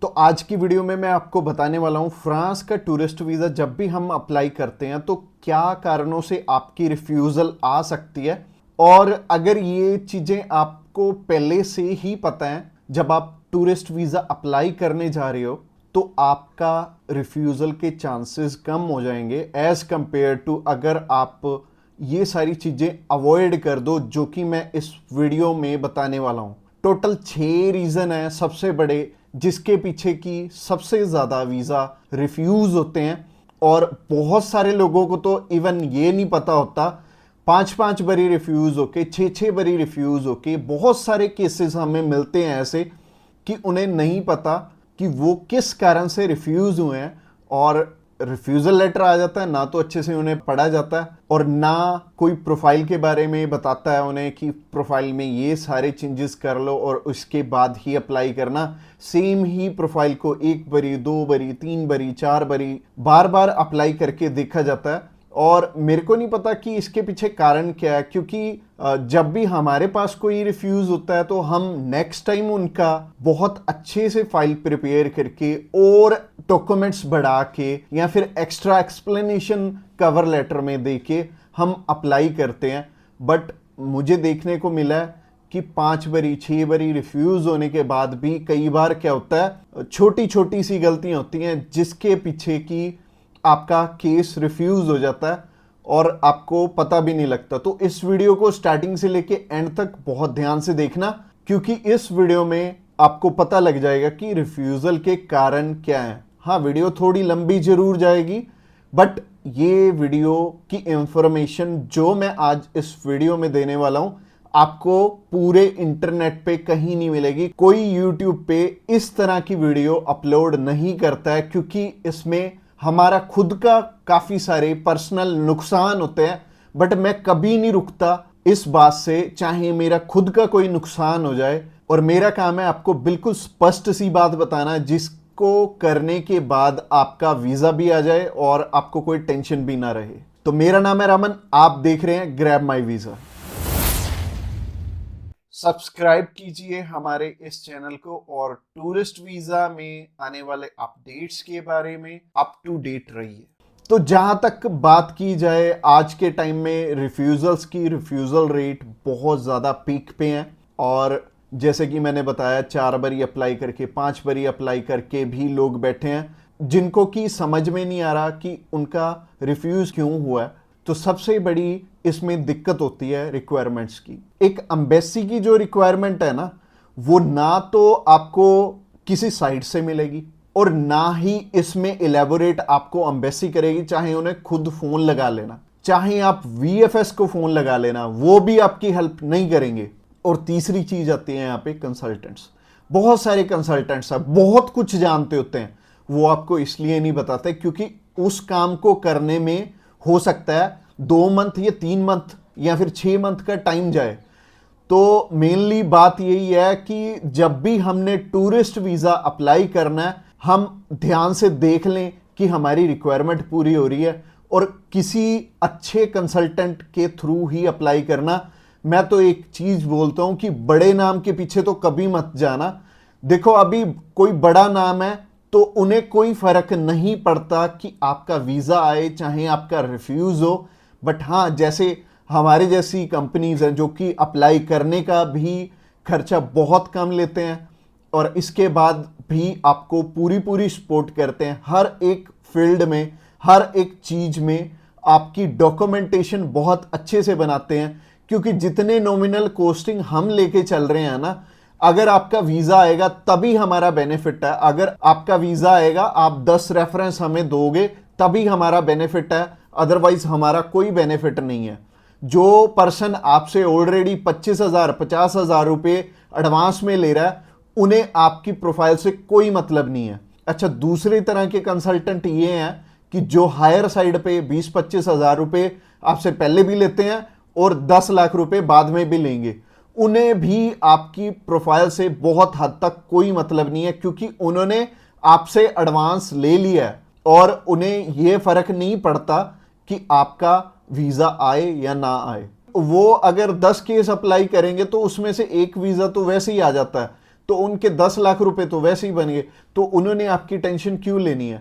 तो आज की वीडियो में मैं आपको बताने वाला हूं फ्रांस का टूरिस्ट वीज़ा जब भी हम अप्लाई करते हैं तो क्या कारणों से आपकी रिफ्यूज़ल आ सकती है। और अगर ये चीज़ें आपको पहले से ही पता है जब आप टूरिस्ट वीज़ा अप्लाई करने जा रहे हो तो आपका रिफ्यूज़ल के चांसेस कम हो जाएंगे एज़ कंपेयर टू अगर आप ये सारी चीज़ें अवॉइड कर दो जो कि मैं इस वीडियो में बताने वाला हूँ। टोटल 6 रीज़न है सबसे बड़े जिसके पीछे की सबसे ज़्यादा वीज़ा रिफ्यूज़ होते हैं। और बहुत सारे लोगों को तो इवन ये नहीं पता होता, 5-5 बारी रिफ्यूज़ होके 6-6 बारी रिफ्यूज़ होके बहुत सारे केसेस हमें मिलते हैं ऐसे कि उन्हें नहीं पता कि वो किस कारण से रिफ्यूज़ हुए हैं। और रिफ्यूज़ल लेटर आ जाता है ना तो अच्छे से उन्हें पढ़ा जाता है और ना कोई प्रोफाइल के बारे में बताता है उन्हें कि प्रोफाइल में ये सारे चेंजेस कर लो और उसके बाद ही अप्लाई करना। सेम ही प्रोफाइल को 1 बारी 2 बारी 3 बारी 4 बारी बार बार अप्लाई करके देखा जाता है। और मेरे को नहीं पता कि इसके पीछे कारण क्या है, क्योंकि जब भी हमारे पास कोई रिफ्यूज़ होता है तो हम नेक्स्ट टाइम उनका बहुत अच्छे से फाइल प्रिपेयर करके और डॉक्यूमेंट्स बढ़ा के या फिर एक्स्ट्रा एक्सप्लेनेशन कवर लेटर में दे के हम अप्लाई करते हैं। बट मुझे देखने को मिला है कि 5 बारी 6 बारी रिफ्यूज़ होने के बाद भी कई बार क्या होता है, छोटी छोटी सी गलतियां होती हैं जिसके पीछे की आपका केस रिफ्यूज हो जाता है और आपको पता भी नहीं लगता। तो इस वीडियो को स्टार्टिंग से लेके एंड तक बहुत ध्यान से देखना, क्योंकि इस वीडियो में आपको पता लग जाएगा कि रिफ्यूजल के कारण क्या हैं। हाँ, वीडियो थोड़ी लंबी जरूर जाएगी बट ये वीडियो की इंफॉर्मेशन जो मैं आज इस वीडियो में देने वाला हूं आपको पूरे इंटरनेट पे कहीं नहीं मिलेगी। कोई यूट्यूब पे इस तरह की वीडियो अपलोड नहीं करता है, क्योंकि इसमें हमारा खुद का काफी सारे पर्सनल नुकसान होते हैं। बट मैं कभी नहीं रुकता इस बात से, चाहे मेरा खुद का कोई नुकसान हो जाए। और मेरा काम है आपको बिल्कुल स्पष्ट सी बात बताना जिसको करने के बाद आपका वीजा भी आ जाए और आपको कोई टेंशन भी ना रहे। तो मेरा नाम है रमन, आप देख रहे हैं ग्रैब माई वीजा। सब्सक्राइब कीजिए हमारे इस चैनल को और टूरिस्ट वीजा में आने वाले अपडेट्स के बारे में अप टू डेट रहिए। तो जहां तक बात की जाए आज के टाइम में रिफ्यूजल्स की, रिफ्यूजल रेट बहुत ज़्यादा पीक पे हैं। और जैसे कि मैंने बताया 4 बारी अप्लाई करके 5 बारी अप्लाई करके भी लोग बैठे हैं जिनको कि समझ में नहीं आ रहा कि उनका रिफ्यूज़ क्यों हुआ है। तो सबसे बड़ी इसमें दिक्कत होती है रिक्वायरमेंट्स की। एक एम्बेसी की जो रिक्वायरमेंट है ना, वो ना तो आपको किसी साइट से मिलेगी और ना ही इसमें इलेबोरेट आपको एम्बेसी करेगी। चाहे उन्हें खुद फोन लगा लेना, चाहे आप वीएफएस को फोन लगा लेना, वो भी आपकी हेल्प नहीं करेंगे। और तीसरी चीज आती है यहाँ पे कंसल्टेंट्स। बहुत सारे कंसल्टेंट्स हैं, बहुत कुछ जानते होते हैं, वो आपको इसलिए नहीं बताते क्योंकि उस काम को करने में हो सकता है 2 मंथ या 3 मंथ या फिर 6 मंथ का टाइम जाए। तो मेनली बात यही है कि जब भी हमने टूरिस्ट वीज़ा अप्लाई करना है हम ध्यान से देख लें कि हमारी रिक्वायरमेंट पूरी हो रही है और किसी अच्छे कंसल्टेंट के थ्रू ही अप्लाई करना। मैं तो एक चीज़ बोलता हूं कि बड़े नाम के पीछे तो कभी मत जाना। देखो, अभी कोई बड़ा नाम है तो उन्हें कोई फर्क नहीं पड़ता कि आपका वीज़ा आए चाहे आपका रिफ्यूज़ हो। बट हाँ, जैसे हमारे जैसी कंपनीज हैं जो कि अप्लाई करने का भी खर्चा बहुत कम लेते हैं और इसके बाद भी आपको पूरी पूरी सपोर्ट करते हैं हर एक फील्ड में, हर एक चीज़ में आपकी डॉक्यूमेंटेशन बहुत अच्छे से बनाते हैं। क्योंकि जितने नॉमिनल कोस्टिंग हम लेके चल रहे हैं ना, अगर आपका वीज़ा आएगा तभी हमारा बेनिफिट है। अगर आपका वीज़ा आएगा, आप 10 रेफरेंस हमें दोगे तभी हमारा बेनिफिट है, अदरवाइज हमारा कोई बेनिफिट नहीं है। जो पर्सन आपसे ऑलरेडी 25,000 50,000 रुपये एडवांस में ले रहा है उन्हें आपकी प्रोफाइल से कोई मतलब नहीं है। अच्छा, दूसरी तरह के कंसल्टेंट ये हैं कि जो हायर साइड पे 20-25 हज़ार रुपये आपसे पहले भी लेते हैं और 10 लाख रुपए बाद में भी लेंगे। उन्हें भी आपकी प्रोफाइल से बहुत हद तक कोई मतलब नहीं है क्योंकि उन्होंने आपसे एडवांस ले लिया है और उन्हें यह फर्क नहीं पड़ता कि आपका वीजा आए या ना आए। वो अगर 10 केस अप्लाई करेंगे तो उसमें से एक वीजा तो वैसे ही आ जाता है। तो उनके 10 लाख रुपए तो वैसे ही बन गए, तो उन्होंने आपकी टेंशन क्यों लेनी है?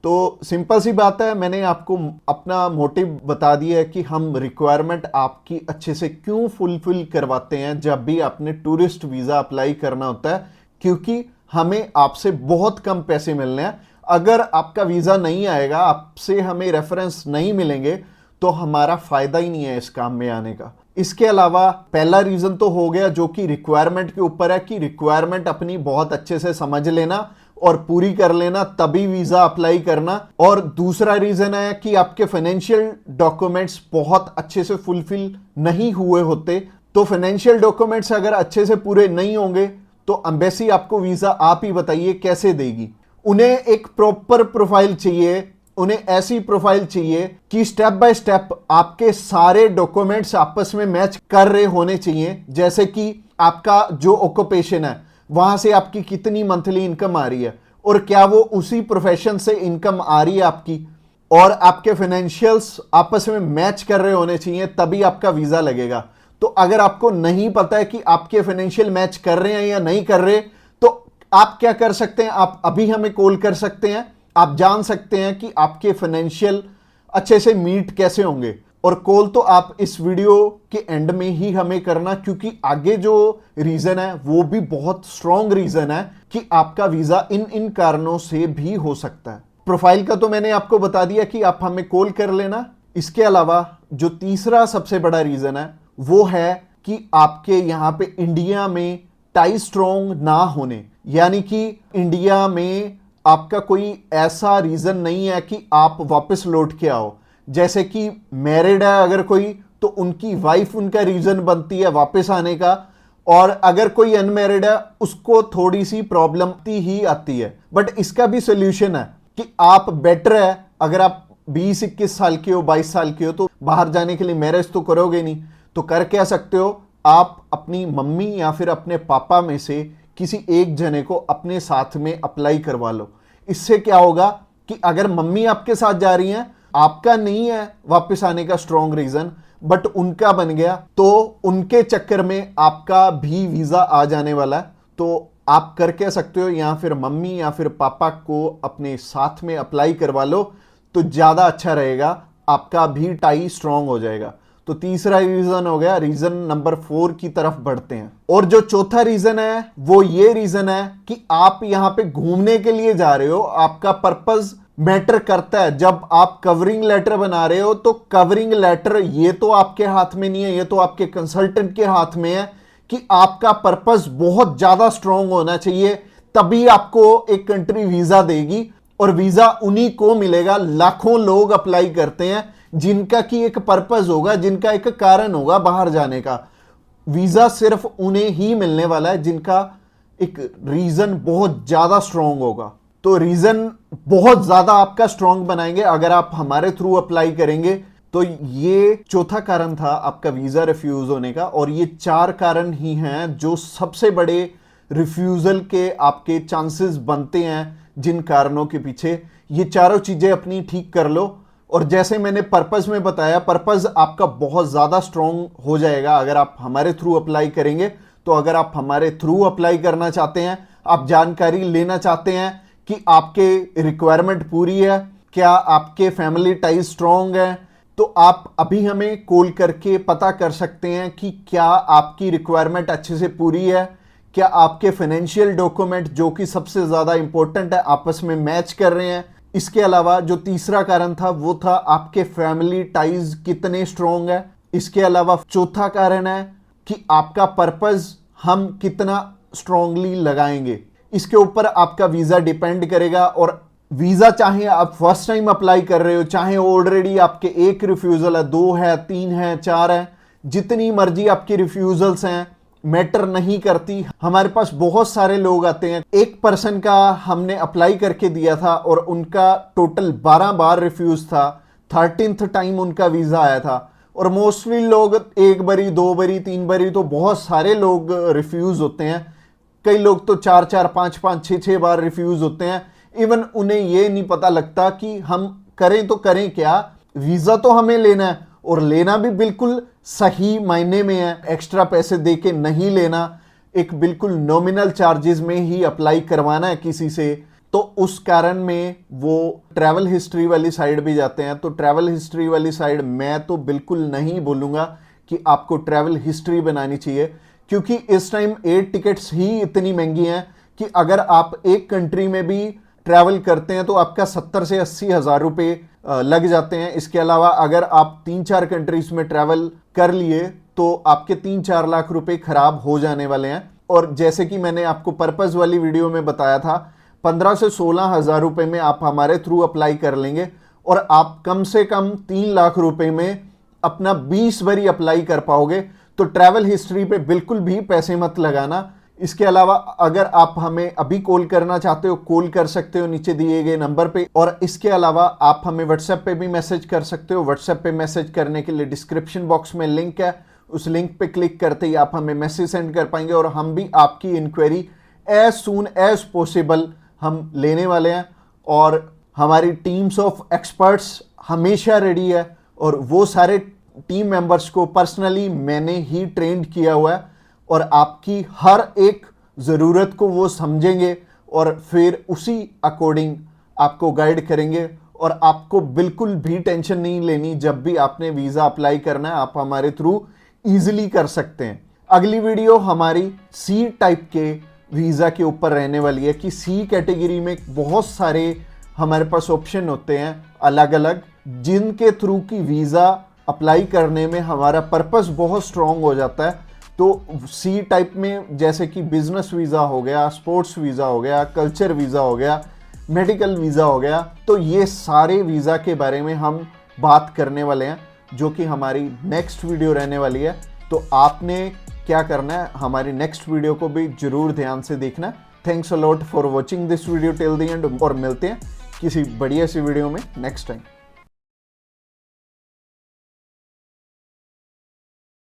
तो सिंपल सी बात है, मैंने आपको अपना मोटिव बता दिया है कि हम रिक्वायरमेंट आपकी अच्छे से क्यों फुलफिल करवाते हैं जब भी आपने टूरिस्ट वीज़ा अप्लाई करना होता है, क्योंकि हमें आपसे बहुत कम पैसे मिलने हैं। अगर आपका वीज़ा नहीं आएगा, आपसे हमें रेफरेंस नहीं मिलेंगे, तो हमारा फायदा ही नहीं है इस काम में आने का। इसके अलावा पहला रीजन तो हो गया जो कि रिक्वायरमेंट के ऊपर है, कि रिक्वायरमेंट अपनी बहुत अच्छे से समझ लेना और पूरी कर लेना, तभी वीजा अप्लाई करना। और दूसरा रीजन है कि आपके फाइनेंशियल डॉक्यूमेंट्स बहुत अच्छे से फुलफिल नहीं हुए होते। तो फाइनेंशियल डॉक्यूमेंट्स अगर अच्छे से पूरे नहीं होंगे तो एम्बेसी आपको वीजा, आप ही बताइए, कैसे देगी? उन्हें एक प्रॉपर प्रोफाइल चाहिए, उन्हें ऐसी प्रोफाइल चाहिए कि स्टेप बाय स्टेप आपके सारे डॉक्यूमेंट्स आपस में मैच कर रहे होने चाहिए। जैसे कि आपका जो ऑक्यूपेशन है, वहां से आपकी कितनी मंथली इनकम आ रही है, और क्या वो उसी प्रोफेशन से इनकम आ रही है आपकी, और आपके फाइनेंशियल्स आपस में मैच कर रहे होने चाहिए, तभी आपका वीजा लगेगा। तो अगर आपको नहीं पता है कि आपके फाइनेंशियल मैच कर रहे हैं या नहीं कर रहे, तो आप क्या कर सकते हैं, आप अभी हमें कॉल कर सकते हैं, आप जान सकते हैं कि आपके फाइनेंशियल अच्छे से मीट कैसे होंगे। और कॉल तो आप इस वीडियो के एंड में ही हमें करना, क्योंकि आगे जो रीजन है वो भी बहुत स्ट्रॉन्ग रीजन है कि आपका वीजा इन इन कारणों से भी हो सकता है। प्रोफाइल का तो मैंने आपको बता दिया कि आप हमें कॉल कर लेना। इसके अलावा जो तीसरा सबसे बड़ा रीजन है वो है कि आपके यहां पे इंडिया में टाई स्ट्रॉन्ग ना होने, यानी कि इंडिया में आपका कोई ऐसा रीजन नहीं है कि आप वापस लौट के आओ। जैसे कि मैरिड है अगर कोई, तो उनकी वाइफ उनका रीजन बनती है वापस आने का, और अगर कोई अनमैरिड है उसको थोड़ी सी प्रॉब्लम ही आती है। बट इसका भी सोल्यूशन है कि आप बेटर है, अगर आप 20-21 साल के हो, 22 साल के हो, तो बाहर जाने के लिए मैरिज तो करोगे नहीं, तो कर क्या सकते हो, आप अपनी मम्मी या फिर अपने पापा में से किसी एक जने को अपने साथ में अप्लाई करवा लो। इससे क्या होगा कि अगर मम्मी आपके साथ जा रही हैं, आपका नहीं है वापस आने का स्ट्रॉन्ग रीजन, बट उनका बन गया, तो उनके चक्कर में आपका भी वीजा आ जाने वाला है। तो आप कर क्या सकते हो, या फिर मम्मी या फिर पापा को अपने साथ में अप्लाई करवा लो, तो ज्यादा अच्छा रहेगा, आपका भी टाई स्ट्रॉन्ग हो जाएगा। तो तीसरा रीजन हो गया। रीजन नंबर 4 की तरफ बढ़ते हैं। और जो चौथा रीजन है वो ये रीजन है कि आप यहां पे घूमने के लिए जा रहे हो, आपका पर्पस मैटर करता है। जब आप कवरिंग लेटर बना रहे हो, तो कवरिंग लेटर ये तो आपके हाथ में नहीं है, ये तो आपके कंसल्टेंट के हाथ में है कि आपका पर्पस बहुत ज्यादा स्ट्रांग होना चाहिए, तभी आपको एक कंट्री वीजा देगी। और वीजा उन्हीं को मिलेगा, लाखों लोग अप्लाई करते हैं जिनका की एक पर्पस होगा, जिनका एक कारण होगा बाहर जाने का। वीजा सिर्फ उन्हें ही मिलने वाला है जिनका एक रीजन बहुत ज्यादा स्ट्रांग होगा। तो रीजन बहुत ज्यादा आपका स्ट्रांग बनाएंगे अगर आप हमारे थ्रू अप्लाई करेंगे। तो ये चौथा कारण था आपका वीजा रिफ्यूज होने का, और ये 4 कारण ही हैं जो सबसे बड़े रिफ्यूजल के आपके चांसेस बनते हैं। जिन कारणों के पीछे, ये चारों चीजें अपनी ठीक कर लो। और जैसे मैंने पर्पस में बताया, पर्पस आपका बहुत ज्यादा स्ट्रांग हो जाएगा अगर आप हमारे थ्रू अप्लाई करेंगे। तो अगर आप हमारे थ्रू अप्लाई करना चाहते हैं, आप जानकारी लेना चाहते हैं कि आपके रिक्वायरमेंट पूरी है, क्या आपके फैमिली टाइज स्ट्रांग है, तो आप अभी हमें कॉल करके पता कर सकते हैं कि क्या आपकी रिक्वायरमेंट अच्छे से पूरी है, क्या आपके फाइनेंशियल डॉक्यूमेंट जो कि सबसे ज्यादा इंपॉर्टेंट है आपस में मैच कर रहे हैं। इसके अलावा जो तीसरा कारण था वो था आपके फैमिली टाइज कितने स्ट्रांग है। इसके अलावा चौथा कारण है कि आपका पर्पस हम कितना स्ट्रांगली लगाएंगे, इसके ऊपर आपका वीजा डिपेंड करेगा। और वीजा चाहे आप फर्स्ट टाइम अप्लाई कर रहे हो, चाहे ऑलरेडी आपके 1 रिफ्यूजल है, 2 है, 3 है, 4 है, जितनी मर्जी आपकी रिफ्यूजल्स हैं, मैटर नहीं करती। हमारे पास बहुत सारे लोग आते हैं, एक पर्सन का हमने अप्लाई करके दिया था और उनका टोटल 12 बार रिफ्यूज था, 13th टाइम उनका वीजा आया था। और मोस्टली लोग 1 बारी, 2 बारी, 3 बारी, तो बहुत सारे लोग रिफ्यूज होते हैं। कई लोग तो 4-4, 5-5, 6-6 बार रिफ्यूज होते हैं। इवन उन्हें ये नहीं पता लगता कि हम करें तो करें क्या, वीजा तो हमें लेना है, और लेना भी बिल्कुल सही मायने में है, एक्स्ट्रा पैसे दे के नहीं लेना। एक बिल्कुल नॉमिनल चार्जेस में ही अप्लाई करवाना है किसी से, तो उस कारण में वो ट्रैवल हिस्ट्री वाली साइड भी जाते हैं। तो ट्रैवल हिस्ट्री वाली साइड मैं तो बिल्कुल नहीं बोलूँगा कि आपको ट्रैवल हिस्ट्री बनानी चाहिए, क्योंकि इस टाइम एयर टिकट्स ही इतनी महंगी हैं कि अगर आप एक कंट्री में भी ट्रैवल करते हैं तो आपका 70 से 80 हज़ार रुपये लग जाते हैं। इसके अलावा अगर आप 3-4 कंट्रीज में ट्रैवल कर लिए तो आपके 3-4 लाख रुपए खराब हो जाने वाले हैं। और जैसे कि मैंने आपको पर्पस वाली वीडियो में बताया था, 15 से 16 हज़ार रुपये में आप हमारे थ्रू अप्लाई कर लेंगे और आप कम से कम 3 लाख रुपए में अपना 20 बारी अप्लाई कर पाओगे। तो ट्रैवल हिस्ट्री पे बिल्कुल भी पैसे मत लगाना। इसके अलावा अगर आप हमें अभी कॉल करना चाहते हो, कॉल कर सकते हो नीचे दिए गए नंबर पे। और इसके अलावा आप हमें व्हाट्सएप पे भी मैसेज कर सकते हो। व्हाट्सएप पे मैसेज करने के लिए डिस्क्रिप्शन बॉक्स में लिंक है, उस लिंक पे क्लिक करते ही आप हमें मैसेज सेंड कर पाएंगे और हम भी आपकी inquiry as soon as possible हम लेने वाले हैं। और हमारी टीम्स ऑफ एक्सपर्ट्स हमेशा रेडी है और वो सारे टीम मेंबर्स को पर्सनली मैंने ही ट्रेंड किया हुआ है और आपकी हर एक ज़रूरत को वो समझेंगे और फिर उसी अकॉर्डिंग आपको गाइड करेंगे। और आपको बिल्कुल भी टेंशन नहीं लेनी, जब भी आपने वीज़ा अप्लाई करना है आप हमारे थ्रू ईजिली कर सकते हैं। अगली वीडियो हमारी सी टाइप के वीज़ा के ऊपर रहने वाली है कि सी कैटेगरी में बहुत सारे हमारे पास ऑप्शन होते हैं अलग अलग, जिनके थ्रू की वीज़ा अप्लाई करने में हमारा पर्पस बहुत स्ट्रॉन्ग हो जाता है। तो सी टाइप में जैसे कि बिजनेस वीज़ा हो गया, स्पोर्ट्स वीज़ा हो गया, कल्चर वीज़ा हो गया, मेडिकल वीज़ा हो गया, तो ये सारे वीज़ा के बारे में हम बात करने वाले हैं, जो कि हमारी नेक्स्ट वीडियो रहने वाली है। तो आपने क्या करना है, हमारी नेक्स्ट वीडियो को भी जरूर ध्यान से देखना। Thanks a lot for watching this video till the end और मिलते हैं किसी बढ़िया सी वीडियो में नेक्स्ट टाइम।